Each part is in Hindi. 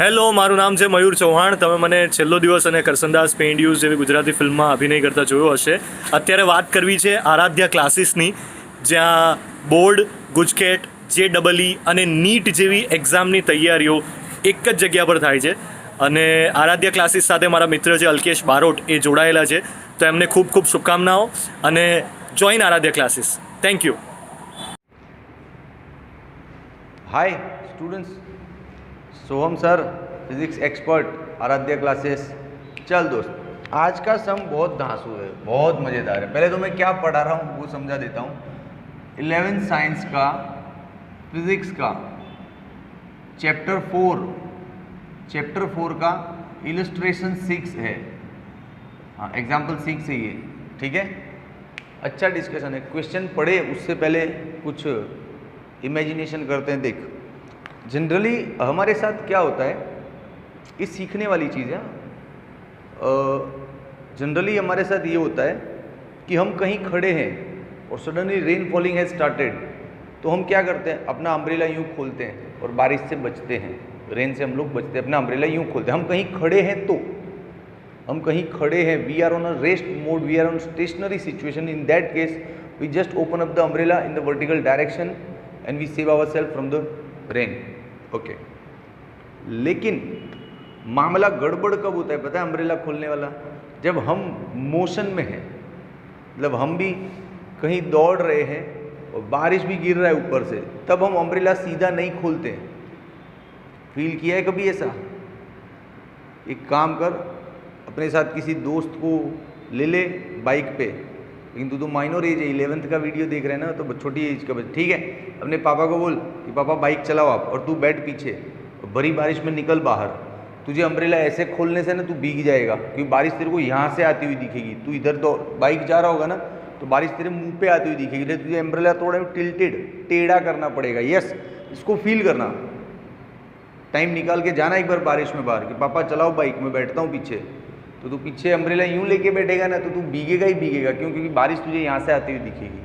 હેલો, મારું નામ છે મયુર ચૌહાણ. તમે મને છેલ્લો દિવસ અને કરસનદાસ પેઇન્ડ્યુઝ જેવી ગુજરાતી ફિલ્મમાં અભિનય કરતા જોયો હશે. અત્યારે વાત કરવી છે આરાધ્યા ક્લાસીસની, જ્યાં બોર્ડ, ગુજકેટ, JEE અને નીટ જેવી એક્ઝામની તૈયારીઓ એક જ જગ્યા પર થાય છે. અને આરાધ્યા ક્લાસીસ સાથે મારા મિત્ર છે અલ્કેશ બારોટ, એ જોડાયેલા છે. તો એમને ખૂબ ખૂબ શુભકામનાઓ અને join Aaradhya classes. Thank you. Hi students, Soham sir, physics expert, Aaradhya classes. चल दोस्त, आज का सम बहुत धांसू है, बहुत मज़ेदार है। पहले तो मैं क्या पढ़ा रहा हूँ वो समझा देता हूँ। 11th साइंस का फिजिक्स का चैप्टर 4 का इलस्ट्रेशन 6 है। हाँ, एग्जाम्पल 6 है ये, ठीक है। अच्छा डिस्कशन है। क्वेश्चन पढ़े उससे पहले कुछ इमेजिनेशन करते हैं। देख, जनरली हमारे साथ क्या होता है, ये सीखने वाली चीज़ है। जनरली हमारे साथ ये होता है कि हम कहीं खड़े हैं और suddenly rain falling has started, तो हम क्या करते हैं, अपना अम्ब्रेला यूँ खोलते हैं और बारिश से बचते हैं। रेन से हम लोग बचते हैं, अपना अम्ब्रेला यूँ खोलते हैं। हम कहीं खड़े हैं तो हम कहीं खड़े हैं, we are on a rest mode, we are on stationary situation. In that case we just open up the umbrella in the vertical direction and we save our self from the rain. Okay, लेकिन मामला गड़बड़ कब होता है पता है, अम्ब्रेला खोलने वाला, जब हम मोशन में हैं। मतलब हम भी कहीं दौड़ रहे हैं और बारिश भी गिर रहा है ऊपर से, तब हम अम्ब्रेला सीधा नहीं खोलते हैं। फील किया है कभी ऐसा? एक काम कर, अपने साथ किसी दोस्त को ले ले बाइक पे, लेकिन तू तो माइनर एज है, 11th का वीडियो देख रहे हैं ना, तो छोटी एज का बच्चा, ठीक है। अपने पापा को बोल कि पापा बाइक चलाओ आप, और तू बैठ पीछे और भरी बारिश में निकल बाहर। तुझे अम्ब्रेला ऐसे खोलने से ना तू भीग जाएगा, क्योंकि बारिश तेरे को यहाँ से आती हुई दिखेगी। तू इधर तो बाइक जा रहा होगा ना, तो बारिश तेरे मुंह पे आती हुई दिखेगी, इसलिए तुझे अम्ब्रेला थोड़ा टिल्टेड, टेढ़ा करना पड़ेगा। यस, इसको फील करना। टाइम निकाल के जाना एक बार बारिश में बाहर कि पापा चलाओ बाइक, में बैठता हूँ पीछे। तो तू पीछे अम्ब्रेला यूँ लेके बैठेगा ना, तो तू भीगेगा ही भीगेगा, क्यों? क्योंकि बारिश तुझे यहाँ से आती हुई दिखेगी।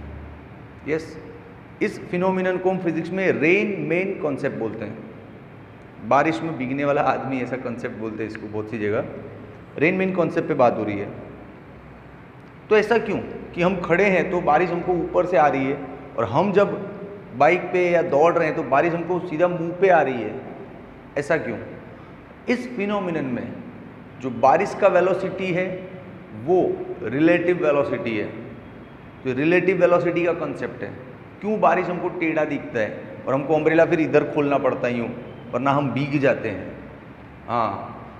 यस, इस फिनोमिनन को हम फिजिक्स में रेन मेन कॉन्सेप्ट बोलते हैं। बारिश में भीगने वाला आदमी, ऐसा कॉन्सेप्ट बोलते हैं इसको बहुत सी जगह। रेन मेन कॉन्सेप्ट पे बात हो रही है। तो ऐसा क्यों कि हम खड़े हैं तो बारिश हमको ऊपर से आ रही है, और हम जब बाइक पे या दौड़ रहे हैं तो बारिश हमको सीधा मुंह पे आ रही है? ऐसा क्यों? इस फिनोमिनन में जो बारिश का वेलोसिटी है वो रिलेटिव वेलोसिटी है। जो रिलेटिव वेलोसिटी का कॉन्सेप्ट है, क्यों बारिश हमको टेढ़ा दिखता है और हमको अम्ब्रेला फिर इधर खोलना पड़ता है यूँ, वरना हम भीग जाते हैं। हाँ,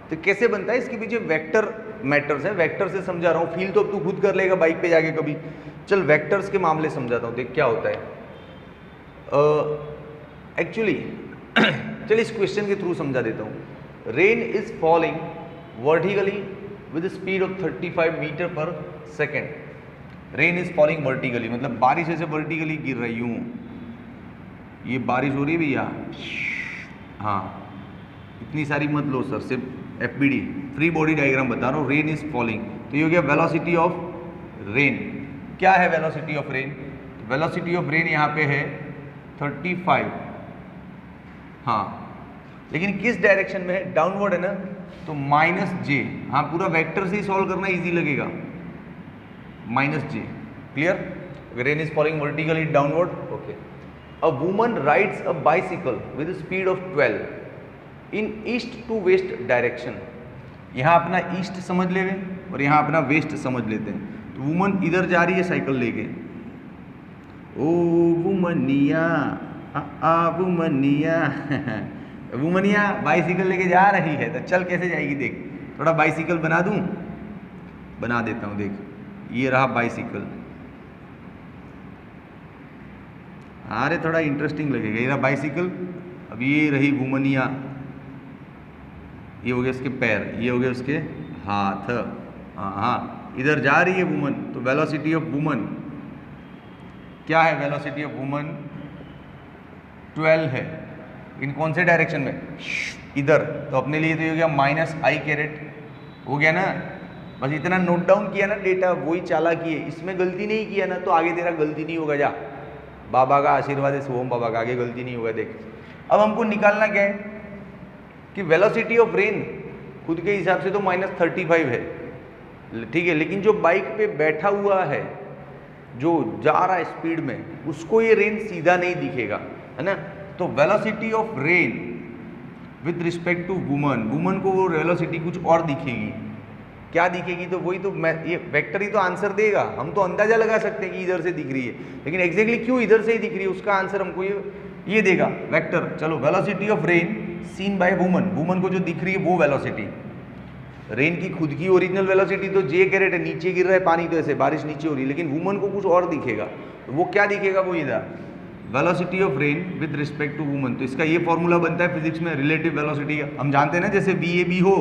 तो कैसे बनता है, इसके पीछे वेक्टर मैटर्स है। वेक्टर से समझा रहा हूँ, फील तो अब तू खुद कर लेगा बाइक पे जाके कभी। चल वेक्टर्स के मामले समझाता हूँ, देख क्या होता है। एक्चुअली चल इस क्वेश्चन के थ्रू समझा देता हूँ। Rain is falling vertically with speed of 35 metre per second. Rain is falling vertically, मतलब बारिश ऐसे वर्टिकली गिर रही, यूँ ये बारिश हो रही है भैया। हाँ, इतनी सारी मत लो सर, सिर्फ FBD, फ्री बॉडी डायग्राम बता रहा हूँ। रेन इज फॉलिंग, तो ये हो गया वेलोसिटी ऑफ रेन। क्या है velocity of rain? Velocity of rain यहाँ पे है 35। हाँ, लेकिन किस डायरेक्शन में है? डाउनवर्ड है ना, तो -j। हाँ, पूरा वेक्टर से ही सॉल्व करना इजी लगेगा। -j, clear? Rain is falling vertically downward. Okay, a woman rides a bicycle with speed of 12 in east to west direction. यहाँ अपना ईस्ट समझ ले और यहाँ अपना वेस्ट समझ लेते हैं। तो वुमन इधर जा रही है साइकिल लेके, ओ वुमनिया, वुमनिया वुमनिया बाइसिकल लेके जा रही है, तो चल कैसे जाएगी देख। थोड़ा बाइसिकल बना दूं, बना देता हूँ। देख, ये रहा बाइसिकल। अरे थोड़ा इंटरेस्टिंग लगेगा। ये रहा बाइसिकल। अब ये रही वुमनिया, ये हो गया उसके पैर, ये हो गया उसके हाथ। हाँ, इधर जा रही है वुमन, तो वेलोसिटी ऑफ वुमन क्या है? वेलोसिटी ऑफ वुमन 12 है। इन कौन से डायरेक्शन में? इधर। तो अपने लिए तो ये हो गया -i। हो गया ना? बस इतना नोट डाउन किया ना डेटा, वही चालाकी है। इसमें गलती नहीं किया ना तो आगे तेरा गलती नहीं होगा। जा, बाबा का आशीर्वाद है, सोहम बाबा का, आगे गलती नहीं होगा। देख, अब हमको निकालना क्या है? कि वेलोसिटी ऑफ रेन खुद के हिसाब से तो -35 है, ठीक है, लेकिन जो बाइक पे बैठा हुआ है, जो जा रहा है स्पीड में, उसको ये रेन सीधा नहीं दिखेगा, है ना। तो velocity of rain with respect to woman को वो वेलोसिटी कुछ और दिखेगी। क्या दिखेगी? तो वही तो मैं, ये वेक्टर ही तो आंसर देगा। हम तो अंदाजा लगा सकते हैं कि इधर से दिख रही है, लेकिन एग्जैक्टली क्यों इधर से ही दिख रही है उसका आंसर हमको ये देगा वेक्टर। चलो, velocity of rain seen by woman को जो दिख रही है वो वेलोसिटी। रेन की खुद की ओरिजिनल वेलोसिटी तो जे कैरेट है, नीचे गिर रहा है पानी, तो ऐसे बारिश नीचे हो रही है, लेकिन वुमन को कुछ और दिखेगा। तो वो क्या दिखेगा? वो इधर velocity of rain with respect to woman. तो इसका ये फॉर्मूला बनता है फिजिक्स में रिलेटिव वेलोसिटी का। हम जानते हैं ना, जैसे VAB हो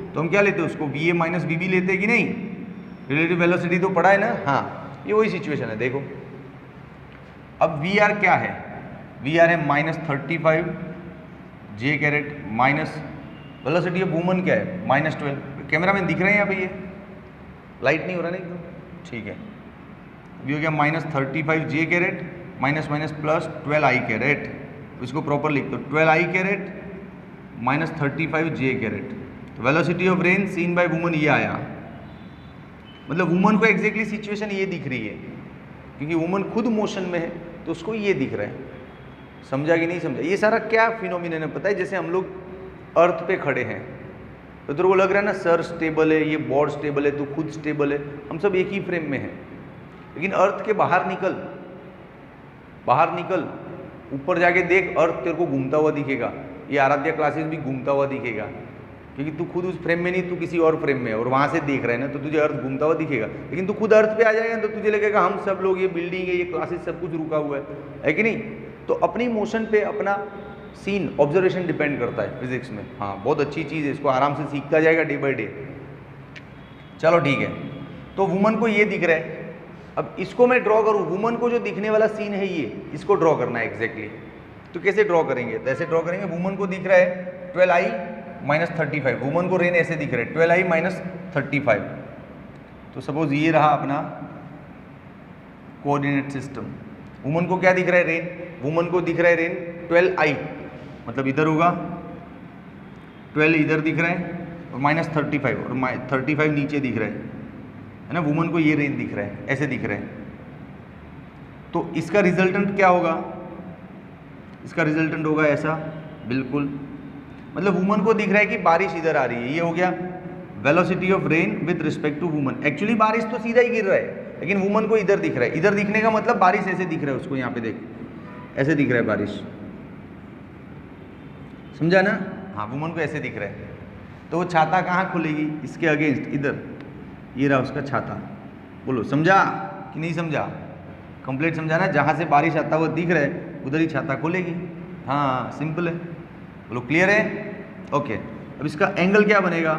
तो हम क्या लेते हैं उसको, VA माइनस VB लेते हैं कि नहीं? रिलेटिव वेलोसिटी तो पढ़ा है ना। हाँ, ये वही सिचुएशन है। देखो अब VR क्या है? VR है -35 J caret minus velocity of woman क्या है? -12। कैमरा में दिख रहे हैं यहाँ पे? ये लाइट नहीं हो रहा ना एकदम, ठीक है। ये हो गया -35 J caret minus minus plus 12 I caret. इसको प्रॉपर लिख दो, 12 I caret -35 J caret. Velocity of rain seen by woman ये आया। मतलब वुमन को एग्जैक्टली सिचुएशन ये दिख रही है, क्योंकि वुमन खुद मोशन में है तो उसको ये दिख रहा है। समझा कि नहीं समझा? ये सारा क्या फिनोमिनन है पता है? जैसे हम लोग अर्थ पे खड़े हैं तो तेरे को लग रहा है ना सर स्टेबल है, ये बॉडी स्टेबल है, तो खुद स्टेबल है, हम सब एक ही फ्रेम में हैं। लेकिन अर्थ के बाहर निकल, ऊपर जाके देख, अर्थ तेरे को घूमता हुआ दिखेगा। ये आराध्या क्लासेस भी घूमता हुआ दिखेगा, क्योंकि तू खुद उस फ्रेम में नहीं, तू किसी और फ्रेम में है और वहाँ से देख रहा है ना, तो तुझे अर्थ घूमता हुआ दिखेगा। लेकिन तू खुद अर्थ पे आ जाएगा तो तुझे लगेगा हम सब लोग, ये बिल्डिंग है, ये क्लासेस, सब कुछ रुका हुआ है कि नहीं? तो अपनी मोशन पे अपना सीन ऑब्जर्वेशन डिपेंड करता है फिजिक्स में। हाँ, बहुत अच्छी चीज़ है, इसको आराम से सीखता जाएगा डे बाय डे। चलो ठीक है, तो वुमन को ये दिख रहा है। अब इसको मैं ड्रॉ करूँ, वुमन को जो दिखने वाला सीन है ये, इसको ड्रॉ करना है एग्जैक्टली। तो कैसे ड्रॉ करेंगे? तो ऐसे ड्रॉ करेंगे, वुमन को दिख रहा है 12I -35, वुमन को रेन ऐसे दिख रहा है 12I -35। तो सपोज ये रहा अपना कोऑर्डिनेट सिस्टम। वुमन को क्या दिख रहा है? रेन। वुमन को दिख रहा है रेन 12I, मतलब इधर होगा 12 इधर दिख रहा है और -35 और 35 नीचे दिख रहा है ना। वुमन को ये रेन दिख रहा है, ऐसे दिख रहा है। तो इसका रिजल्टेंट क्या होगा? इसका रिजल्टेंट होगा ऐसा, बिल्कुल। मतलब वुमन को दिख रहा है कि बारिश इधर आ रही है, ये हो गया velocity of rain with respect to woman. Actually बारिश तो सीधा ही गिर रहा है, लेकिन वुमन को इधर दिख रहा है। इधर दिखने का मतलब बारिश ऐसे दिख रहा है उसको, यहाँ पे देख, ऐसे दिख रहा है बारिश, समझा ना? हाँ, वुमन को ऐसे दिख रहा है। तो वो छाता कहाँ खुलेगी? इसके अगेंस्ट, इधर। ये रहा उसका छाता। बोलो समझा कि नहीं समझा? कंप्लीट समझा ना? जहाँ से बारिश आता हुआ दिख रहा है उधर ही छाता खोलेगी। हाँ, सिंपल है। बोलो क्लियर है? ओके। अब इसका एंगल क्या बनेगा?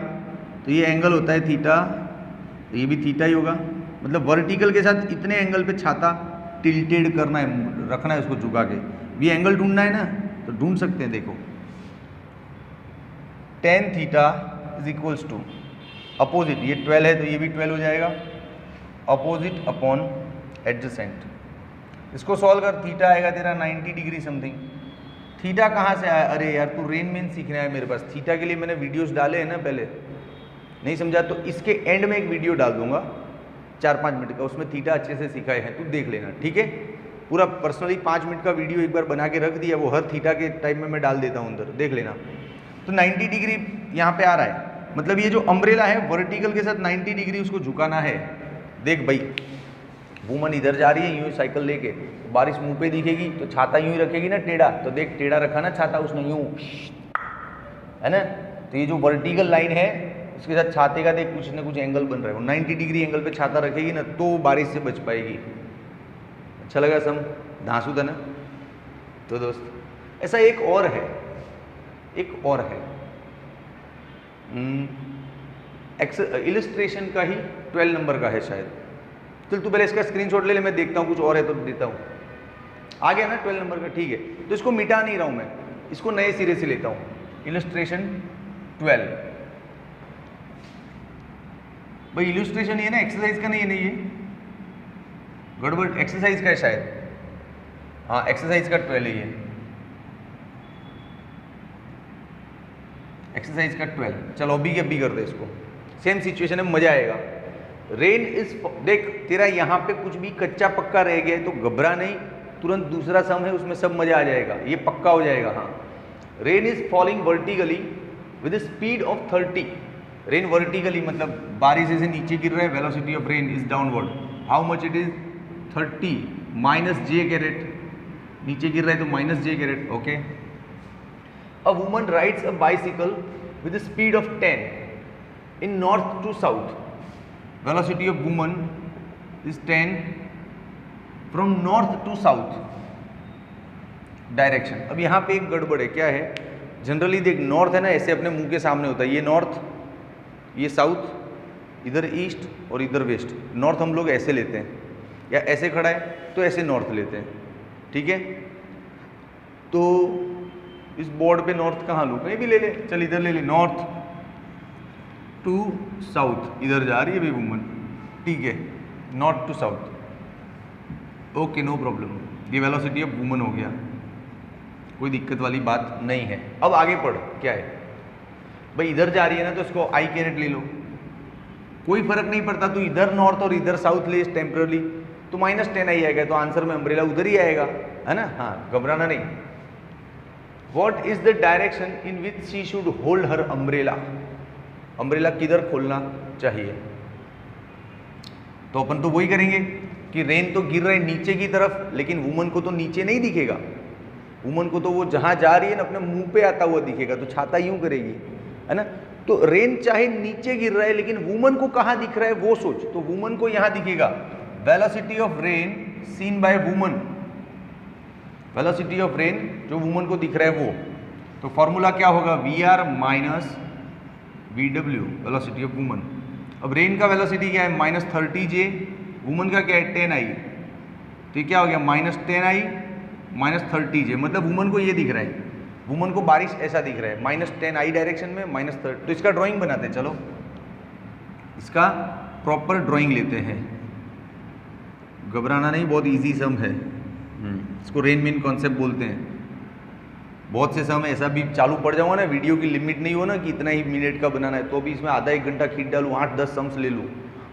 तो ये एंगल होता है थीटा, तो ये भी थीटा ही होगा। मतलब वर्टिकल के साथ इतने एंगल पे छाता टिल्टेड करना है, रखना है उसको झुका के। ये एंगल ढूंढना है ना, तो ढूंढ सकते हैं। देखो tan theta is equals to opposite, ये 12 है तो ये भी 12 हो जाएगा, अपोजिट अपॉन एडजेसेंट। इसको सॉल्व कर, थीटा आएगा तेरा 90 डिग्री समथिंग। थीटा कहाँ से आया? अरे यार, तू रेन मैन सीखना है मेरे पास। थीटा के लिए मैंने वीडियोस डाले हैं ना पहले, नहीं समझा? तो इसके एंड में एक वीडियो डाल दूंगा 4-5 मिनट का, उसमें थीटा अच्छे से सिखाए हैं, तू देख लेना, ठीक है? पूरा पर्सनली 5 मिनट का वीडियो एक बार बना के रख दिया, वो हर थीटा के टाइम में मैं डाल देता हूँ अंदर, देख लेना। तो 90 डिग्री यहाँ पे आ रहा है, मतलब ये जो अम्ब्रेला है वर्टिकल के साथ 90 डिग्री उसको झुकाना है। देख भाई, वुमन इधर जा रही है यूँ साइकिल लेके, तो बारिश मुंह पे दिखेगी तो छाता यूँ ही रखेगी ना टेढ़ा, तो देख टेढ़ा रखा ना छाता उसने यूँ, है ना? तो ये जो वर्टिकल लाइन है उसके साथ छाते का देख कुछ ना कुछ एंगल बन रहा है। वो 90 डिग्री एंगल पे छाता रखेगी ना तो बारिश से बच पाएगी। अच्छा लगा सम? धांसू था ना? तो दोस्त ऐसा एक और है, इलिस्ट्रेशन का ही 12 नंबर का है शायद। चल तू पहले इसका स्क्रीनशॉट ले ले, मैं देखता हूँ कुछ और है तो देता हूँ। आ गया ना 12 नंबर का? ठीक है, तो इसको मिटा नहीं रहा हूँ मैं, इसको नए सिरे से लेता हूँ। इलिस्ट्रेशन 12 भाई, इलिस्ट्रेशन ये ना एक्सरसाइज का नहीं है ना, ये गड़बड़ एक्सरसाइज का है शायद। हाँ, एक्सरसाइज का 12 है ये। एक्सरसाइज का 12। चलो अभी के अभी कर दे इसको, सेम सिचुएशन है, मजा आएगा। रेन इज, देख तेरा यहाँ पे कुछ भी कच्चा पक्का रह गया है तो घबरा नहीं, तुरंत दूसरा सम है उसमें सब मजा आ जाएगा, ये पक्का हो जाएगा। हाँ, rain is falling vertically with speed of 30। Rain vertically मतलब बारिश ऐसे नीचे गिर रहा है, velocity of rain is downward, how much it is 30 minus J caret, नीचे गिर रहा है तो minus J caret. Okay, a woman rides a bicycle with speed of 10 in north to south, velocity of woman is 10 from north to south direction. अब यहाँ पे एक गड़बड़ है, क्या है, जनरली देख नॉर्थ है ना ऐसे अपने मुंह के सामने होता है, ये नॉर्थ, ये साउथ, इधर ईस्ट और इधर वेस्ट। नॉर्थ हम लोग ऐसे लेते हैं, या ऐसे खड़ा है तो ऐसे नॉर्थ लेते हैं, ठीक है। तो इस बोर्ड पे नॉर्थ कहाँ लूँ, कहीं भी ले ले, चल इधर ले ले, नॉर्थ टू साउथ, इधर जा रही है भाई वुमन, ठीक है, north to south. Okay, no problem, ये वेलोसिटी ऑफ वुमन हो गया, कोई दिक्कत वाली बात नहीं है। अब आगे पढ़, क्या है भाई, इधर जा रही है ना तो इसको आई कैरेट ले लो, कोई फर्क नहीं पड़ता, तू इधर नॉर्थ और इधर साउथ ले टेम्परली तो -10 आई आएगा, तो आंसर में अम्ब्रेला उधर ही आएगा, है ना। हाँ, घबराना नहीं। What is the direction in which she should hold her umbrella, umbrella किधर खोलना चाहिए, तो अपन तो वही करेंगे कि रेन तो गिर रहा है नीचे की तरफ, लेकिन वुमन को तो नीचे नहीं दिखेगा, वुमन को तो वो जहां जा रही है ना अपने मुंह पे आता हुआ दिखेगा, तो छाता यूं करेगी, है ना। तो रेन चाहे नीचे गिर रहा है लेकिन वुमन को कहां दिख रहा है वो सोच, तो वुमन को यहां दिखेगा, velocity of rain seen by woman, velocity of rain जो वुमन को दिख रहा है वो, तो फॉर्मूला क्या होगा, VR minus VW, velocity of woman. अब रेन का वेलोसिटी क्या है, -30J, वुमन का क्या है 10I, तो क्या हो गया -10I -30J, मतलब वुमन को ये दिख रहा है, वुमन को बारिश ऐसा दिख रहा है -10I डायरेक्शन में -30। तो इसका ड्राइंग बनाते हैं, चलो इसका प्रॉपर ड्राइंग लेते हैं, घबराना नहीं, बहुत इजी सम है। इसको रेन मेन कॉन्सेप्ट बोलते हैं। बहुत से सम ऐसा भी चालू पड़ जाऊंगा ना, वीडियो की लिमिट नहीं हो ना कि इतना ही मिनट का बनाना है, तो भी इसमें आधा एक घंटा खींच डालूँ, 8-10 समस ले लूँ,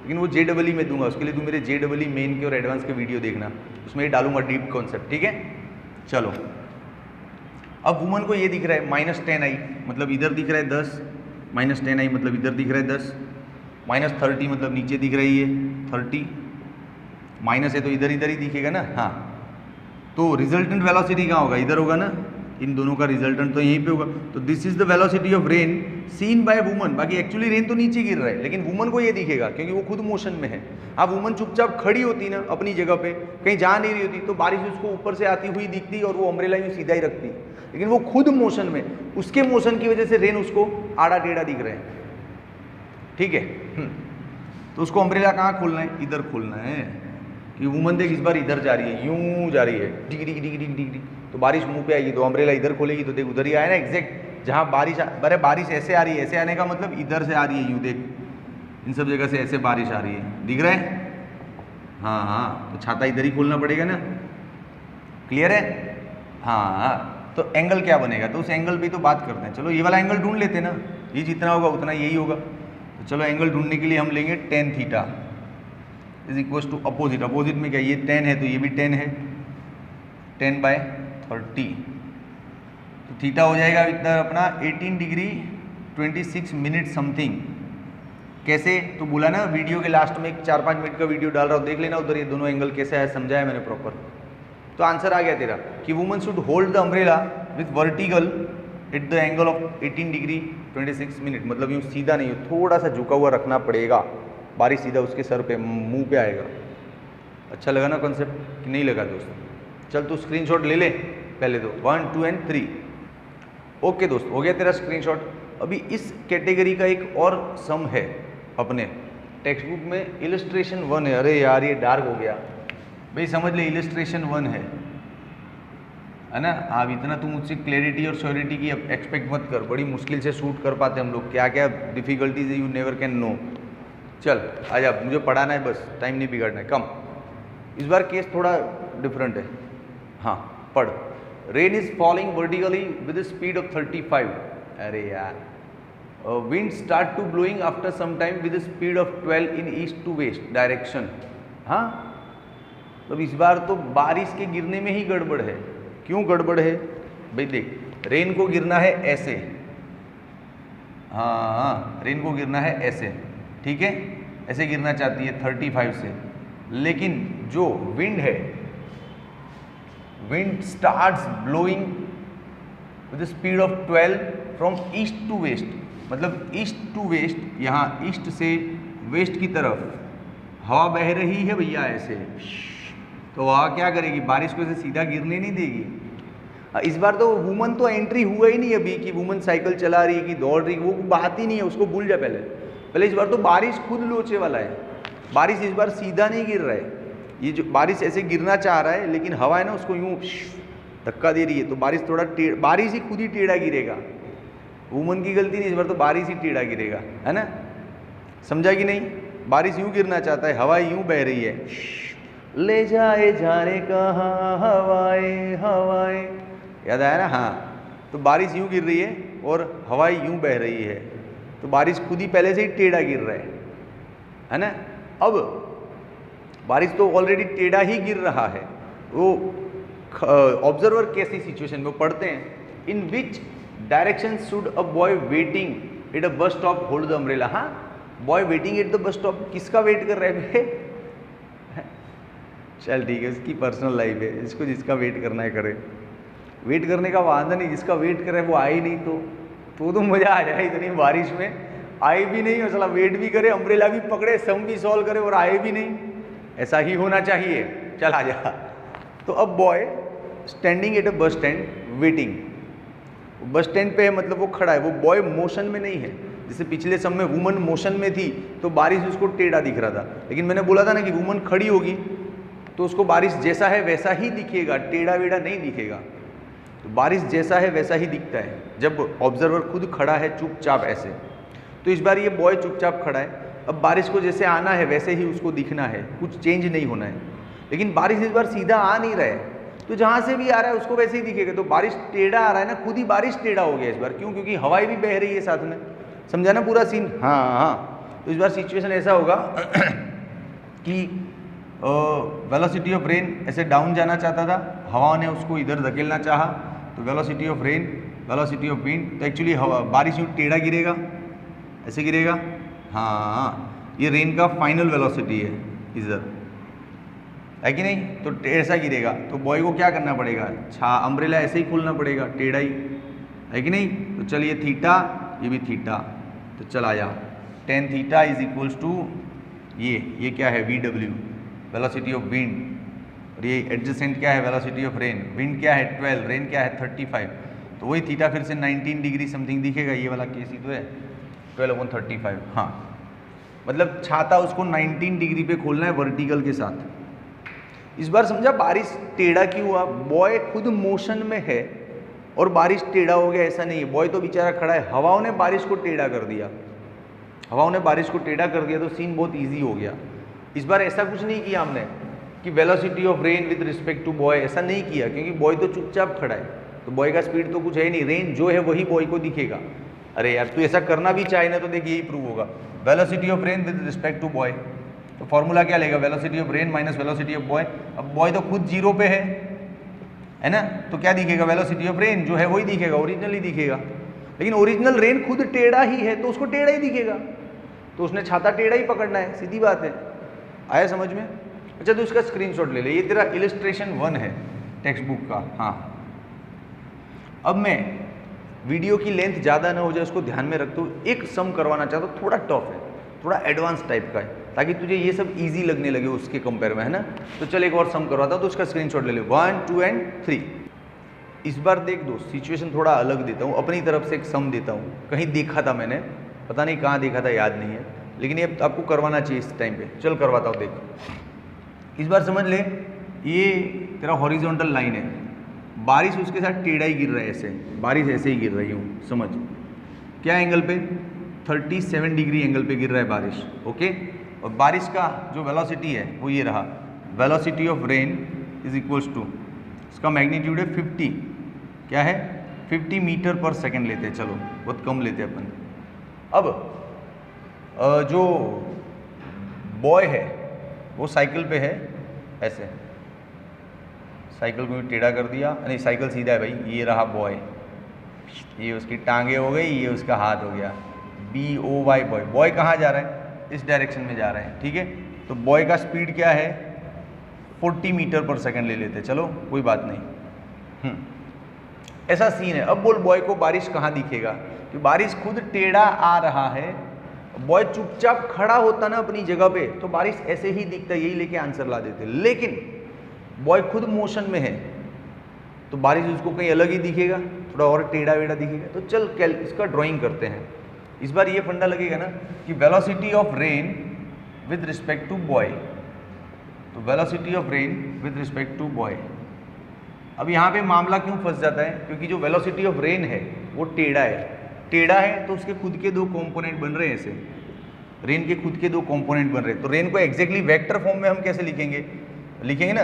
लेकिन वो JEE में दूंगा, उसके लिए तू मेरे JEE मेन के और एडवांस के वीडियो देखना, उसमें ही डालूंगा डीप कॉन्सेप्ट, ठीक है। चलो, अब वुमन को ये दिख रहा है -10I, मतलब इधर दिख रहा है 10, -10I मतलब इधर दिख रहा है 10, -30 मतलब नीचे दिख रही है 30, माइनस है तो इधर इधर ही दिखेगा ना। हाँ, तो रिजल्टेंट वेलोसिटी कहाँ होगा, इधर होगा ना, इन दोनों का रिजल्टेंट तो यहीं पे होगा। तो this is the velocity of rain seen by woman. बाकी एक्चुअली रेन तो नीचे गिर रहा है, लेकिन वुमन को ये दिखेगा क्योंकि वो खुद मोशन में है। अब वुमन चुपचाप खड़ी होती ना अपनी जगह पे, कहीं जा नहीं रही होती, तो बारिश उसको ऊपर से आती हुई दिखती और वो अम्ब्रेला यूँ सीधा ही रखती, लेकिन वो खुद मोशन में, उसके मोशन की वजह से रेन उसको आड़ा टेढ़ा दिख रहे हैं, ठीक है। तो उसको अम्ब्रेला कहाँ खोलना है, इधर खोलना है, कि वुमन देख इस बार इधर जा रही है, यूं जा रही है, डिग डिग डिग डिग डिग डिग, तो बारिश मुंह पे आएगी तो अम्ब्रेला इधर खोलेगी, तो देख उधर ही आया ना एग्जैक्ट जहाँ बारिश। अरे बारिश ऐसे आ रही है, ऐसे आने का मतलब इधर से आ रही है, यूं देख इन सब जगह से ऐसे बारिश आ रही है, दिख रहा है। हाँ हाँ, तो छाता इधर ही खोलना पड़ेगा ना, क्लियर है। हाँ, तो एंगल क्या बनेगा, तो उस एंगल पे तो बात करते हैं। चलो ये वाला एंगल ढूंढ लेते हैं ना, ये जितना होगा उतना यही होगा। तो चलो एंगल ढूंढने के लिए हम लेंगे tan theta is equal to opposite. Opposite में क्या, ये 10 है तो ये भी 10 है, 10/30, तो थीटा हो जाएगा इधर अपना 18 डिग्री 26 मिनट समथिंग। कैसे, तो बोला ना वीडियो के लास्ट में एक 4-5 मिनट का वीडियो डाल रहा हूँ, देख लेना उधर, ये दोनों एंगल कैसे है समझाया मैंने प्रॉपर। तो आंसर आ गया तेरा कि woman should hold the umbrella with vertical at the angle of 18 degree 26 minute, मतलब यूँ सीधा नहीं, थोड़ा सा झुका हुआ रखना पड़ेगा, बारिश सीधा उसके सर पे मुंह पे आएगा। अच्छा लगा ना कॉन्सेप्ट कि नहीं लगा दोस्त? चल तू स्क्रीनशॉट ले ले पहले तो, 1, 2 and 3। ओके दोस्त, हो गया तेरा स्क्रीनशॉट। अभी इस कैटेगरी का एक और सम है अपने टेक्स्ट बुक में, इलस्ट्रेशन 1 है। अरे यार ये डार्क हो गया भाई, समझ ले इलस्ट्रेशन 1 है ना। अब इतना तू मुझसे क्लैरिटी और श्योरिटी की एक्सपेक्ट मत कर, बड़ी मुश्किल से शूट कर पाते हम लोग, क्या क्या difficulties you never can know. चल आजा, मुझे पढ़ाना है बस, टाइम नहीं बिगाड़ना है। कम, इस बार केस थोड़ा डिफरेंट है। हाँ पढ़, rain is falling vertically with speed of 35। अरे यार wind start to blowing after some time with speed of 12 in east to west direction. हाँ, तो इस बार तो बारिश के गिरने में ही गड़बड़ है। क्यों गड़बड़ है भाई? देख, रेन को गिरना है ऐसे, हाँ रेन को गिरना है ऐसे, ठीक है, ऐसे गिरना चाहती है 35 से, लेकिन जो विंड है, wind starts blowing with speed of 12 from east to west, मतलब ईस्ट टू वेस्ट, यहाँ ईस्ट से वेस्ट की तरफ हवा बह रही है भैया ऐसे, तो हवा क्या करेगी? बारिश को ऐसे सीधा गिरने नहीं देगी। इस बार तो वुमन तो एंट्री हुआ ही नहीं अभी कि वुमन साइकिल चला रही है कि दौड़ रही है, वो बात ही नहीं है, उसको भूल जा पहले। इस बार तो बारिश खुद लोचे वाला है। बारिश इस बार सीधा नहीं गिर रहा है, ये जो बारिश ऐसे गिरना चाह रहा है, लेकिन हवा है ना उसको यूँ धक्का दे रही है, तो बारिश थोड़ा बारिश ही खुद ही टेढ़ा गिरेगा। वुमन की गलती नहीं, इस बार तो बारिश ही टेढ़ा गिरेगा, है ना? समझा कि नहीं? बारिश यूँ गिरना चाहता है, हवा यूँ बह रही है, ले जाए जाने कहाँ हवाएं हवाएं, याद आया ना? हाँ, तो बारिश यूँ गिर रही है और हवाएं यूँ बह रही है, तो बारिश खुद ही पहले से ही टेढ़ा गिर रहा है ना? अब बारिश तो ऑलरेडी टेढ़ा ही गिर रहा है। वो ऑब्जर्वर कैसी सिचुएशन में पढ़ते हैं, in which direction should a boy waiting at a bus stop hold the umbrella. हाँ, boy waiting at the bus stop, किसका वेट कर रहा है बे? चल ठीक है, इसकी पर्सनल लाइफ है, इसको जिसका वेट करना है करे। वेट करने का वादा नहीं, जिसका वेट करे वो आए नहीं तो मज़ा आ जाए। इतनी बारिश में आए भी नहीं और साला वेट भी करे, अम्ब्रेला भी पकड़े, सम भी सॉल्व करे और आए भी नहीं, ऐसा ही होना चाहिए। चल आ जा। तो अब boy standing at a bus stand waiting, bus stand पे है मतलब वो खड़ा है, वो बॉय मोशन में नहीं है। जैसे पिछले सम में वुमन मोशन में थी तो बारिश उसको टेढ़ा दिख रहा था, लेकिन मैंने बोला था ना कि वुमन खड़ी होगी तो उसको बारिश जैसा है वैसा ही दिखेगा, टेढ़ा वेढ़ा नहीं दिखेगा। तो बारिश जैसा है वैसा ही दिखता है जब ऑब्जर्वर खुद खड़ा है चुपचाप ऐसे। तो इस बार ये बॉय चुपचाप खड़ा है, अब बारिश को जैसे आना है वैसे ही उसको दिखना है, कुछ चेंज नहीं होना है। लेकिन बारिश इस बार सीधा आ नहीं रहा है, तो जहाँ से भी आ रहा है उसको वैसे ही दिखेगा। तो बारिश टेढ़ा आ रहा है ना, खुद ही बारिश टेढ़ा हो गया इस बार। क्यों? क्योंकि हवाएं भी बह रही है साथ में। समझा ना पूरा सीन? हाँ। तो इस बार सिचुएशन ऐसा होगा कि वेलोसिटी ऑफ रेन ऐसे डाउन जाना चाहता था, हवा ने उसको इधर धकेलना चाहा, तो velocity of rain, velocity of wind, तो एक्चुअली बारिश यूँ टेढ़ा गिरेगा, ऐसे गिरेगा। हाँ, ये रेन का फाइनल वेलोसिटी है इधर, है कि नहीं? तो ऐसा गिरेगा, तो बॉय को क्या करना पड़ेगा? अम्ब्रेला ऐसे ही खोलना पड़ेगा, टेढ़ा ही, है कि नहीं? तो चलिए थीटा, ये भी थीटा, तो चला जा, tan theta is equals to ये क्या है? VW, वेलोसिटी ऑफ विंड, और ये एडजेसेंट क्या है? Velocity of rain. विंड क्या है? 12, रेन क्या है? 35, तो वही थीटा फिर से 19 डिग्री समथिंग दिखेगा, ये वाला केस ही तो है, 12/35। हाँ, मतलब छाता उसको 19 डिग्री पे खोलना है वर्टिकल के साथ। इस बार समझा बारिश टेढ़ा क्यों हुआ? बॉय खुद मोशन में है और बारिश टेढ़ा हो गया, ऐसा नहीं है। बॉय तो बेचारा खड़ा है, हवाओं ने बारिश को टेढ़ा कर दिया, हवाओं ने बारिश को टेढ़ा कर दिया, तो सीन बहुत ईजी हो गया। इस बार ऐसा कुछ नहीं किया हमने कि velocity of rain with respect to boy, ऐसा नहीं किया, क्योंकि बॉय तो चुपचाप खड़ा है, तो बॉय का स्पीड तो कुछ है नहीं, रेन जो है वही बॉय को दिखेगा। अरे यार, तू ऐसा करना भी चाहे ना तो देखिए यही प्रूव होगा। Velocity of rain with respect to boy, तो फॉर्मूला क्या लेगा? Velocity of rain minus velocity of boy. अब बॉय तो खुद जीरो पे है ना, तो क्या दिखेगा? वेलोसिटी ऑफ रेन जो है वही दिखेगा, ओरिजिनल ही दिखेगा। लेकिन ओरिजिनल रेन खुद टेढ़ा ही है, तो उसको टेढ़ा ही दिखेगा, तो उसने छाता टेढ़ा ही पकड़ना है, सीधी बात है। आया समझ में? अच्छा, तो उसका स्क्रीनशॉट ले ले, ये तेरा इलस्ट्रेशन 1 है टेक्स्ट बुक का। हाँ, अब मैं वीडियो की लेंथ ज़्यादा ना हो जाए उसको ध्यान में रखते हुए एक सम करवाना चाहता हूँ, थोड़ा टफ है, थोड़ा एडवांस टाइप का है, ताकि तुझे ये सब इजी लगने लगे उसके कंपेयर में, है ना? तो चल एक और सम करवाता हूँ, तो उसका स्क्रीनशॉट ले ले, 1, 2 एंड 3। इस बार देख दोस्त, सिचुएशन थोड़ा अलग देता हूँ, अपनी तरफ से एक सम देता हूँ, कहीं देखा था मैंने, पता नहीं कहाँ देखा था, याद नहीं है, लेकिन ये आपको करवाना चाहिए इस टाइम पे। चल करवाता हूँ, देख। इस बार समझ ले, ये तेरा हॉरिजॉन्टल लाइन है, बारिश उसके साथ टेढ़ा ही गिर रहा है, ऐसे बारिश ऐसे ही गिर रही हूँ, समझ क्या एंगल पे? 37 डिग्री एंगल पे गिर रहा है बारिश, ओके। और बारिश का जो वेलोसिटी है वो ये रहा, velocity of rain is equals to, इसका मैग्नीट्यूड है 50, क्या है? 50 मीटर पर सेकेंड लेते हैं, चलो बहुत कम लेते हैं अपन, अब जो बॉय है वो साइकिल पे है, ऐसे साइकिल को टेढ़ा कर दिया, नहीं साइकिल सीधा है भाई, ये रहा बॉय, ये उसकी टांगे हो गई, ये उसका हाथ हो गया, BOY बॉय। बॉय कहाँ जा रहा है? इस डायरेक्शन में जा रहा है, ठीक है। तो बॉय का स्पीड क्या है? 40 मीटर पर सेकंड ले लेते, चलो कोई बात नहीं। ऐसा सीन है। अब बोल बॉय को बारिश कहाँ दिखेगा? कि बारिश खुद टेढ़ा आ रहा है, बॉय चुपचाप खड़ा होता ना अपनी जगह पे तो बारिश ऐसे ही दिखता, यही लेके आंसर ला देते। लेकिन बॉय खुद मोशन में है तो बारिश उसको कहीं अलग ही दिखेगा, थोड़ा और टेढ़ा वेढ़ा दिखेगा। तो चल इसका ड्राइंग करते हैं। इस बार ये फंडा लगेगा ना कि velocity of rain with respect to boy, तो velocity of rain with respect to boy. अब यहाँ पे मामला क्यों फंस जाता है? क्योंकि जो वेलोसिटी ऑफ रेन है वो टेढ़ा है। टेढ़ा है तो उसके खुद के दो कंपोनेंट बन रहे हैं, ऐसे रेन के खुद के दो कंपोनेंट बन रहे हैं। तो रेन को एग्जैक्टली वेक्टर फॉर्म में हम कैसे लिखेंगे? लिखेंगे ना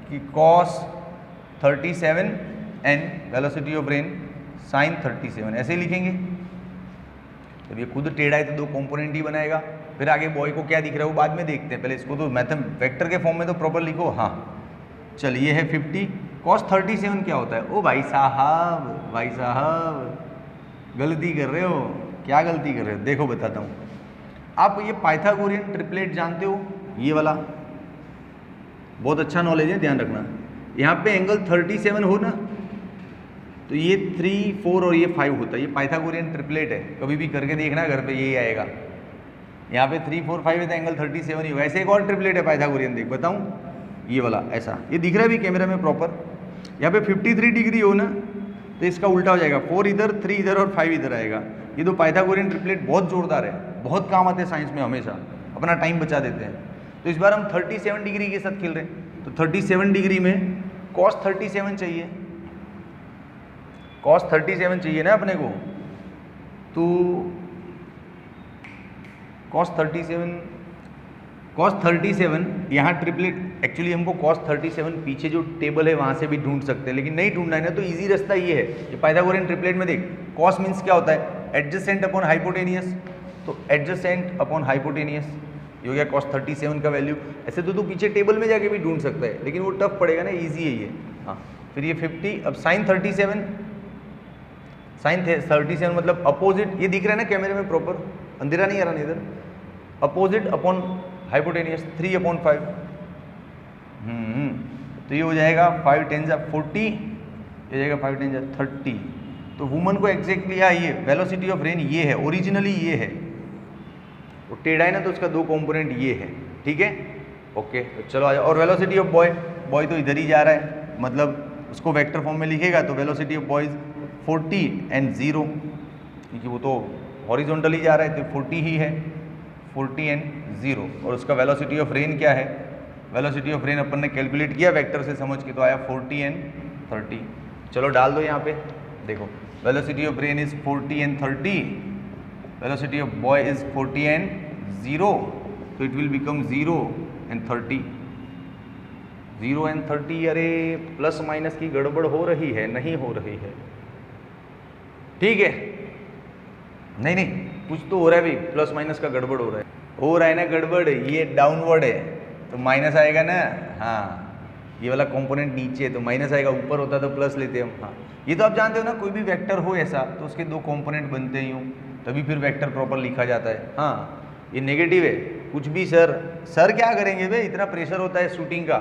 कि cos 37 and velocity of rain sin 37, ऐसे ही लिखेंगे। जब ये खुद टेढ़ा है तो दो कंपोनेंट ही बनाएगा। फिर आगे बॉय को क्या दिख रहा है वो बाद में देखते हैं, पहले इसको तो मैथम वेक्टर के फॉर्म में तो प्रॉपर लिखो। हाँ चलिए है 50, cos 37 क्या होता है? ओ भाई साहब गलती कर रहे हो। क्या गलती कर रहे हो? देखो बताता हूँ। आप ये पाइथागोरियन ट्रिपलेट जानते हो? ये वाला बहुत अच्छा नॉलेज है, ध्यान रखना। यहाँ पे एंगल 37 हो ना तो ये 3, 4 और ये 5 होता है। ये पाइथागोरियन ट्रिपलेट है, कभी भी करके देखना घर पे, यही आएगा। यहाँ पे 3, 4, 5 है तो एंगल 37 ही होगा। ऐसे एक और ट्रिपलेट है पाइथागोरियन, देख बताऊँ, ये वाला ऐसा, ये दिख रहा है भी कैमरा में प्रॉपर। यहाँ पे 53 डिग्री हो ना तो इसका उल्टा हो जाएगा, 4 इधर, 3 इधर और 5 इधर आएगा। ये दो पाइथागोरियन ट्रिपलेट बहुत जोरदार है, बहुत काम आते हैं साइंस में, हमेशा अपना टाइम बचा देते हैं। तो इस बार हम 37 डिग्री के साथ खेल रहे हैं। तो 37 डिग्री में cos 37 चाहिए, cos 37 चाहिए ना अपने को। तो cos 37 यहाँ ट्रिपलेट, एक्चुअली हमको cos 37 पीछे जो टेबल है वहाँ से भी ढूंढ सकते हैं, लेकिन नहीं ढूंढना है ना तो इजी रास्ता ये है। ये पाइथागोरियन ट्रिपलेट में देख, cos मीन्स क्या होता है? Adjacent upon hypotenuse. तो एडजेसेंट अपॉन हाइपोटेनियस ये हो गया cos 37 का वैल्यू। ऐसे तो तू पीछे टेबल में जाके भी ढूंढ सकता है, लेकिन वो टफ पड़ेगा ना, ईजी है ये। हाँ फिर ये 50, अब sin 37 मतलब अपोजिट, ये दिख रहा है ना कैमरे में प्रॉपर, अंधेरा नहीं आ रहा इधर। Opposite upon hypotenuse 3/5। तो ये हो जाएगा 5 10 40, ये जाएगा 5 10 30। तो वुमन को एग्जैक्टली ये वेलोसिटी ऑफ रेन ये है, ओरिजिनली ये है। वो टेढ़ा है ना तो उसका दो कंपोनेंट ये है, ठीक है। ओके तो चलो आ जाओ। और वेलोसिटी ऑफ बॉय, बॉय तो इधर ही जा रहा है, मतलब उसको वेक्टर फॉर्म में लिखेगा तो वेलोसिटी ऑफ बॉय 40 एंड 0, क्योंकि वो तो हॉरिजॉन्टली जा रहा है तो 40 ही है, 40 एंड 0। और उसका वेलोसिटी ऑफ रेन क्या है? वेलोसिटी ऑफ रेन अपन ने कैलकुलेट किया वेक्टर से समझ के, तो आया 40 एंड 30। चलो डाल दो यहाँ पे, देखो velocity of rain is 40 and 30, velocity of boy is 40 and 0, तो it will become 0 and 30। 0 and 30, अरे प्लस माइनस की गड़बड़ हो रही है, नहीं हो रही है, ठीक है। नहीं कुछ तो हो रहा है भाई, प्लस माइनस का गड़बड़ हो रहा है ना गड़बड़, ये डाउनवर्ड है तो माइनस आएगा ना। हाँ ये वाला कंपोनेंट नीचे है तो माइनस आएगा, ऊपर होता तो प्लस लेते हम। हाँ ये तो आप जानते हो ना, कोई भी वेक्टर हो ऐसा तो उसके दो कंपोनेंट बनते ही हूँ तभी फिर वेक्टर प्रॉपर लिखा जाता है। हाँ ये नेगेटिव है कुछ भी, सर क्या करेंगे भाई, इतना प्रेशर होता है शूटिंग का,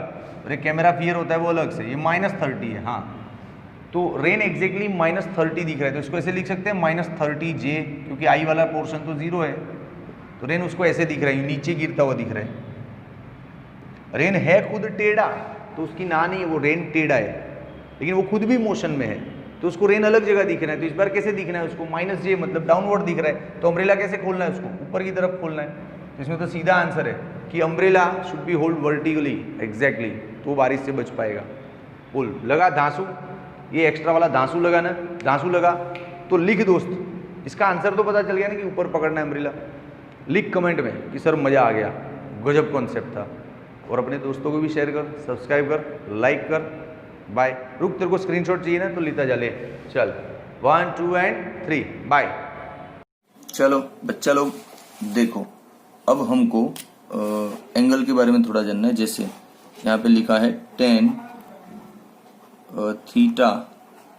अरे कैमरा फियर होता है वो अलग से। ये -30 है, हाँ तो रेन एग्जैक्टली -30 दिख रहा है तो इसको ऐसे लिख सकते हैं -30J, क्योंकि आई वाला पोर्शन तो 0 है तो रेन उसको ऐसे दिख रहा है, नीचे गिरता हुआ दिख रहा है। रेन है खुद टेढ़ा तो उसकी ना नहीं है, वो रेन टेढ़ा है लेकिन वो खुद भी मोशन में है तो उसको रेन अलग जगह दिखना है। तो इस बार कैसे दिखना है उसको? -J मतलब डाउनवर्ड दिख रहा है, तो अम्ब्रेला कैसे खोलना है उसको? ऊपर की तरफ खोलना है। तो इसमें तो सीधा आंसर है कि umbrella should be hold vertically, exactly, तो बारिश से बच पाएगा। बोल लगा धांसू, ये एक्स्ट्रा वाला धांसू लगा ना, धांसू लगा तो लिख दोस्त, इसका आंसर तो पता चल गया ना कि ऊपर पकड़ना है अम्ब्रेला। लिख कमेंट में कि सर मज़ा आ गया, गजब कॉन्सेप्ट था। और अपने दोस्तों को भी शेयर कर, सब्सक्राइब कर, लाइक कर। बाय। रुक, तेरे को स्क्रीनशॉट चाहिए ना तो लेता जा ले, चल 1 2 एंड 3 बाय। चलो बच्चा लोग देखो, अब हमको एंगल के बारे में थोड़ा जानना है। जैसे यहाँ पे लिखा है tan theta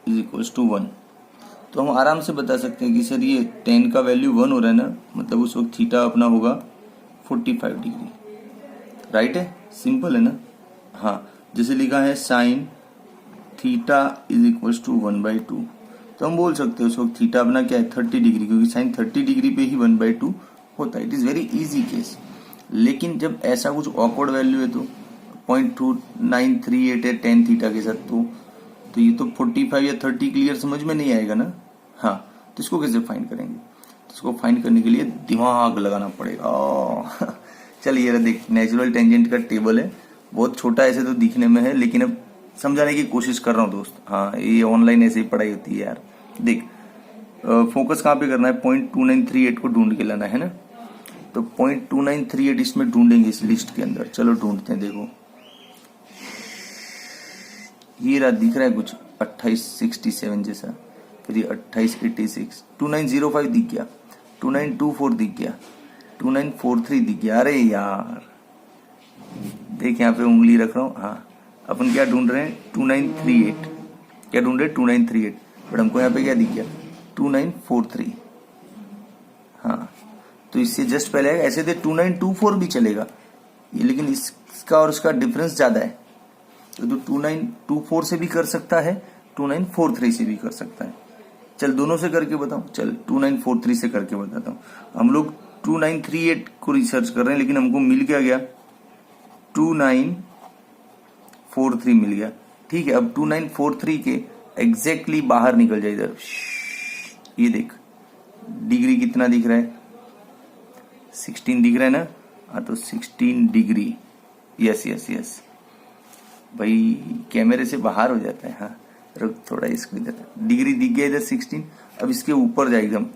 is equals to 1, तो हम आराम से बता सकते हैं कि सर ये tan का वैल्यू 1 हो रहा है ना, मतलब उस वक्त थीटा अपना होगा 45 डिग्री। राइट है, सिंपल है ना। हाँ, जैसे लिखा है sine theta is equals to 1/2, तो हम बोल सकते हैं उस वक्त थीटा अपना क्या है 30 डिग्री, क्योंकि साइन 30 डिग्री पे ही 1/2 होता है। It is very easy case. लेकिन जब ऐसा कुछ ऑकवर्ड वैल्यू है तो 0.2938 है tan थीटा के साथ, तो ये तो 45 या 30 क्लियर समझ में नहीं आएगा ना। हाँ, तो इसको कैसे फाइंड करेंगे? तो इसको फाइंड करने के लिए दिमाग लगाना पड़ेगा। चल ये देख, नेचुरल टेंजेंट का टेबल है, बहुत छोटा ऐसे तो दिखने में है, लेकिन अब समझाने की कोशिश कर रहा हूँ दोस्त। हाँ, ये ऑनलाइन ऐसे ही पढ़ाई होती है यार। देख, फोकस कहाँ पे करना है, 0.2938 को ढूंढ के लाना है ना। तो 0.2938 इसमें ढूंढेंगे इस लिस्ट के अंदर। चलो ढूंढते हैं। देखो ये रहा, दिख रहा है कुछ 2867 जैसा, फिर ये 2886, 2905 दिख गया, 2924 दिख गया, 2943 दिख गया। अरे यार देख, यहाँ पे उंगली रख रहा हूँ। हाँ, अपन क्या ढूंढ रहे हैं 2938, क्या ढूंढ रहे हैं 2938, बट हमको यहाँ पे क्या दिख गया 2943। हाँ, तो इससे जस्ट पहले ऐसे थे 2924 भी चलेगा ये, लेकिन इसका और इसका डिफरेंस ज्यादा है, तो 2924 से भी कर सकता है, 2943 से भी कर सकता है। चल दोनों से करके बताऊं। चल 2943 से करके बताता हूँ। हम लोग 2938 को रिसर्च कर रहे हैं, लेकिन हमको मिल क्या गया 2943 मिल गया। ठीक है, अब 2943 के एग्जैक्टली बाहर निकल जाए इधर। ये देख डिग्री कितना दिख रहा है, 16 दिख रहा है ना। हाँ, तो 16 डिग्री। यस यस यस भाई, कैमरे से बाहर हो जाता है। हाँ रुक थोड़ा, इसको इधर डिग्री दिख गया इधर 16। अब इसके ऊपर जाए एकदम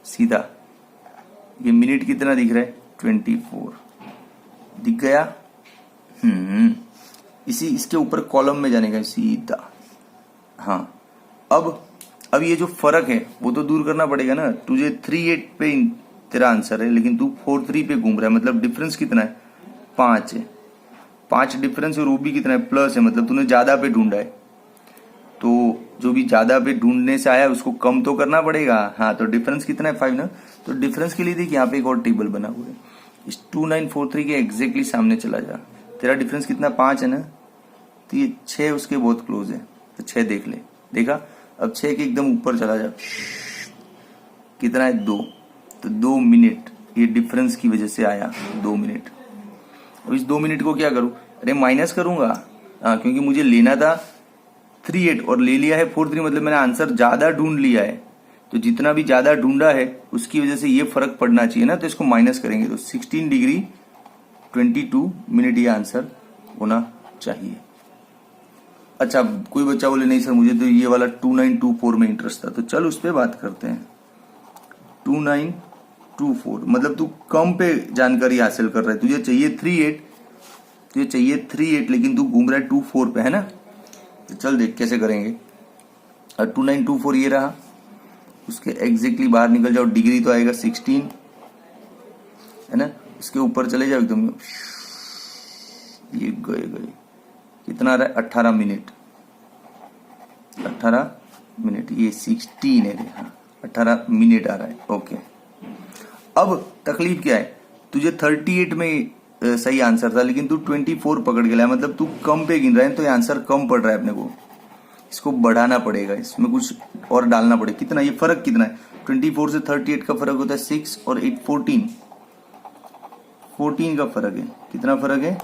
सीधा। ये मिनट कितना दिख रहा है 24 दिख गया। इसी इसके ऊपर कॉलम में जाने का सीधा। हाँ, अब ये जो फर्क है वो तो दूर करना पड़ेगा ना। तुझे 38 पे तेरा आंसर है, लेकिन तू 43 पे घूम रहा है, मतलब डिफरेंस कितना है 5 है। 5 डिफरेंस, और वो भी कितना है प्लस है, मतलब तूने ज्यादा पे ढूंढा है। तो जो भी ज्यादा पे ढूंढने से आया उसको कम तो करना पड़ेगा। हाँ, तो डिफरेंस कितना है 5 ना। तो डिफरेंस के लिए देख यहाँ पे एक और टेबल बना हुआ है, इस 2943 के एग्जैक्टली सामने चला जा। तेरा डिफरेंस कितना 5 है ना, तो ये 6 उसके बहुत क्लोज है, तो 6 देख ले। देखा, अब 6 के एकदम ऊपर चला जा, कितना है 2, तो 2 मिनट ये डिफरेंस की वजह से आया 2 मिनट। अब इस 2 मिनट को क्या करूं, अरे माइनस करूंगा। हाँ, क्योंकि मुझे लेना था 38 और ले लिया है 43, मतलब मैंने आंसर ज्यादा ढूंढ लिया है। तो जितना भी ज्यादा ढूंढा है उसकी वजह से ये फर्क पड़ना चाहिए ना, तो इसको माइनस करेंगे। तो 16 डिग्री 22 मिनट ये आंसर होना चाहिए। अच्छा, कोई बच्चा बोले नहीं सर मुझे तो ये वाला 2924 में इंटरेस्ट था, तो चल उस पर बात करते हैं। 2924 मतलब तू कम पे जानकारी हासिल कर रहा है। तुझे चाहिए 38, लेकिन तू घूम रहा है 24 पे, है ना। तो चल देख कैसे करेंगे। 2924 ये रहा, उसके एग्जैक्टली बाहर निकल जाओ, डिग्री तो आएगा 16, है ना। इसके ऊपर चले जाओ एकदम, ये गए कितना आ रहा है 18 मिनट, 18 मिनट, ये 16 है। हाँ, 18 मिनट आ रहा है। ओके, अब तकलीफ क्या है, तुझे 38 में सही आंसर था, लेकिन तू 24 पकड़ के लाया, मतलब तू कम पे गिन रहा है, तो ये आंसर कम पड़ रहा है अपने को। इसको बढ़ाना पड़ेगा, इसमें कुछ और डालना पड़ेगा। कितना, ये फर्क कितना है 24 से 38 का फर्क होता है 6 और 8 14 का फर्क है। कितना फर्क है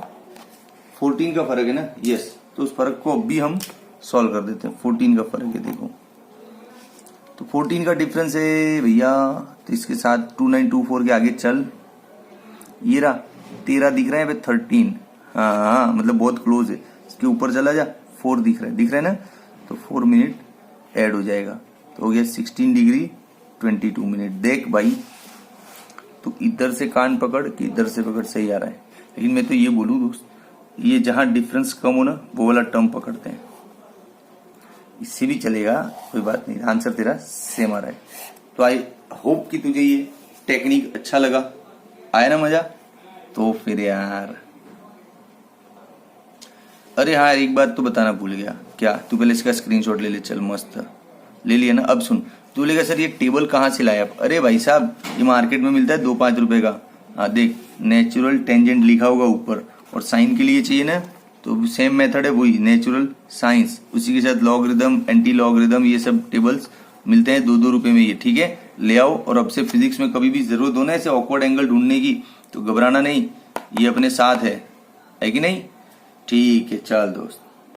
14 का फर्क है ना। यस, तो उस फर्क को अब भी हम सॉल्व कर देते हैं। 14 का फर्क है, देखो तो 14 का डिफरेंस है भैया, तो इसके साथ 2924 के आगे चल, ये रहा 13 दिख रहा है 13। हाँ, मतलब बहुत क्लोज है। इसके ऊपर चला जा, 4 दिख रहा है ना, तो 4 मिनट ऐड हो जाएगा, तो हो गया 16 डिग्री 22 मिनट। देख भाई, तो इधर से कान पकड़ कि इधर से पकड़, सही आ रहा है। लेकिन मैं तो ये बोलूं दोस्त, ये जहां डिफरेंस कम हो ना वो वाला टर्म पकड़ते हैं, इससे भी चलेगा, कोई बात नहीं, आंसर तेरा सेम आ रहा है। तो होप कि तुझे ये टेक्निक अच्छा लगा, आया ना मजा? तो फिर यार, अरे हाँ एक बात तो बताना भूल गया। क्या? तू पहले इसका स्क्रीनशॉट ले ले, चल मस्त ले लिया ना। अब सुन, तू बोलेगा सर ये टेबल कहाँ से लाया आप? अरे भाई साहब ये मार्केट में मिलता है 2-5 रुपए का। हाँ देख, नेचुरल टेंजेंट लिखा होगा ऊपर, और साइन के लिए चाहिए ना तो सेम मेथड है, वही नेचुरल साइंस, उसी के साथ लॉगरिदम, एंटी लॉगरिदम, ये सब टेबल्स मिलते हैं 2-2 रुपए में। ये ठीक है, ले आओ। और अब से फिजिक्स में कभी भी जरूरत हो ना ऐसे ऑकवर्ड एंगल ढूंढने की तो घबराना नहीं, ये अपने साथ है कि नहीं? ठीक है, चल दोस्त।